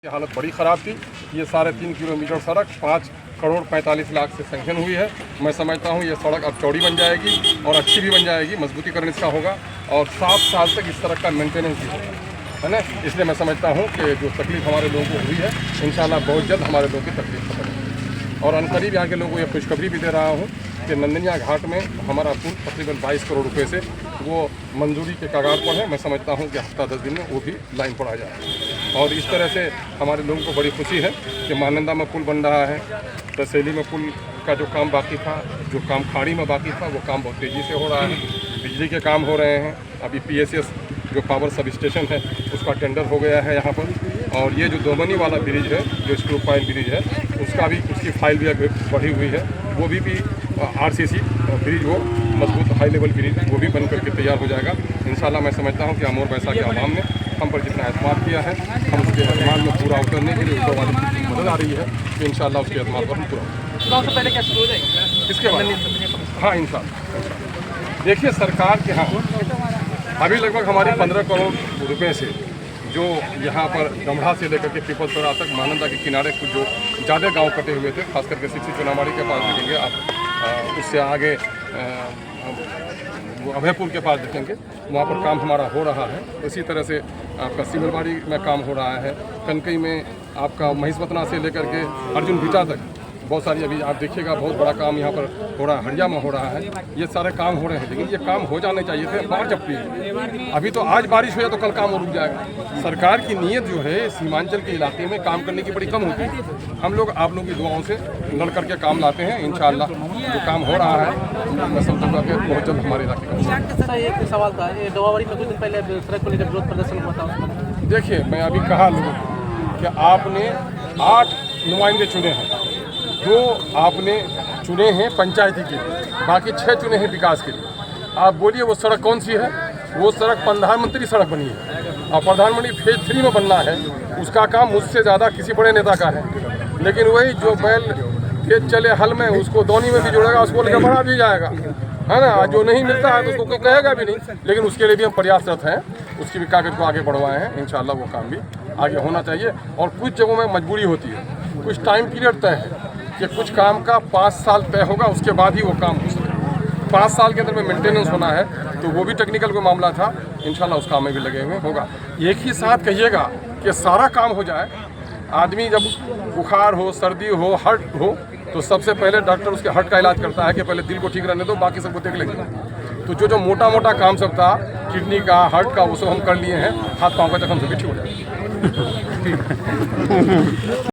की हालत बड़ी ख़राब थी। ये 3.5 किलोमीटर सड़क 5 करोड़ 45 लाख से सैंक्शन हुई है। मैं समझता हूँ ये सड़क अब चौड़ी बन जाएगी और अच्छी भी बन जाएगी, मजबूतीकरण इसका होगा और 7 साल तक इस सड़क का मेंटेनेंस भी होगा, है ना। इसलिए मैं समझता हूँ कि जो तकलीफ़ हमारे लोगों को हुई है, इंशाल्लाह बहुत जल्द हमारे लोगों की तकलीफ खत्म होगी। और अनकरीब यहाँ के लोगों को ये खुशखबरी भी दे रहा हूँ कि नंदनिया घाट में हमारा पुल तकरीबन 22 करोड़ रुपये से वो मंजूरी के कगार पर है। मैं समझता हूँ कि हफ्ता 10 दिन में वो भी लाइन पर आ जाए और इस तरह से हमारे लोगों को बड़ी खुशी है कि महानंदा में पुल बन रहा है, तहसीली में पुल का जो काम बाकी था, जो काम खाड़ी में बाकी था, वो काम बहुत तेज़ी से हो रहा है। बिजली के काम हो रहे हैं। अभी PSS जो पावर सब स्टेशन है उसका टेंडर हो गया है यहाँ पर। और ये जो दोमनी वाला ब्रिज है, जो स्क्रू पाइल ब्रिज है, उसकी फाइल भी अभी बढ़ी हुई है। वो भी RCC ब्रिज, वो मजबूत हाई लेवल ब्रिज, वो भी बन करके तैयार हो जाएगा इंशाल्लाह। मैं समझता हूँ कि अमोर वैसा के आवाम ने हम पर जितना एतमाद किया है, हम उसके एतमाद में पूरा उतरने के लिए ऊपर वाली मदद आ रही है तो इंशाल्लाह उसके एतमाद पर हम पूरा चुनाव से पहले क्या शुरू हो जाएगी इसके बाद। हाँ इंशाल्लाह। देखिए सरकार के यहाँ अभी लगभग हमारे 15 करोड़ रुपए से जो यहाँ पर गमढ़ा से लेकर के पीपलसरा तक महानंदा के किनारे कुछ जो ज़्यादा गांव कटे हुए थे, खास करके सिक्सी चुनामाड़ी के पास देखेंगे आप, उससे आगे वो अभयपुर के पास देखेंगे, वहाँ पर काम हमारा हो रहा है। इसी तरह से आपका सिमलबाड़ी में काम हो रहा है। कनकई में आपका महिषवतना से लेकर के अर्जुन भीटा तक बहुत सारी अभी आप देखिएगा बहुत बड़ा काम यहाँ पर हो रहा है। हरिया में हो रहा है। ये सारे काम हो रहे हैं, लेकिन ये काम हो जाने चाहिए थे 5 अप्रैल। अभी तो आज बारिश हुई तो कल काम रुक जाएगा। सरकार की नीयत जो है सीमांचल के इलाके में काम करने की बड़ी कम होती है। हम लोग आप लोगों की दुआओं से लड़ करके काम लाते हैं। इंशाल्लाह जो काम हो रहा है मैं समझूंगा कि बहुत जल्द हमारे इलाके का। एक सवाल था, डोवाबाड़ी में कुछ दिन पहले सड़क को लेकर विरोध प्रदर्शन हुआ था। देखिए मैं अभी कहा लोगों को कि आपने 8 नुमाइंदे चुने हैं, 2 आपने चुने हैं पंचायती के लिए, बाकी 6 चुने हैं विकास के लिए। आप बोलिए वो सड़क कौन सी है? वो सड़क प्रधानमंत्री सड़क बनी है और प्रधानमंत्री फेज 3 में बनना है। उसका काम मुझसे ज़्यादा किसी बड़े नेता का है, लेकिन वही जो बैल खेत चले हल में उसको दोनी में भी जोड़ेगा, उसको लेकर बढ़ा भी जाएगा, है ना। जो नहीं मिलता है तो उसको कोई कहेगा भी नहीं, लेकिन उसके लिए भी हम प्रयासरत हैं। उसकी भी कागज को आगे बढ़वाए हैं। इंशाल्लाह वो काम भी आगे होना चाहिए। और कुछ जगहों में मजबूरी होती है, कुछ टाइम पीरियड तय है कि कुछ काम का 5 साल तय होगा, उसके बाद ही वो काम हो सके। 5 साल के अंदर में मेंटेनेंस होना है, तो वो भी टेक्निकल कोई मामला था। इंशाल्लाह उस काम में भी लगे हुए होगा। एक ही साथ कहिएगा कि सारा काम हो जाए। आदमी जब बुखार हो, सर्दी हो, हार्ट हो, तो सबसे पहले डॉक्टर उसके हार्ट का इलाज करता है कि पहले दिल को ठीक रहने दो, बाकी सबको देख लेंगे। तो जो मोटा मोटा काम सब था, किडनी का, हार्ट का, वो सब हम कर लिए हैं। हाथ पाँव का जख्म से भी ठीक हो जाए।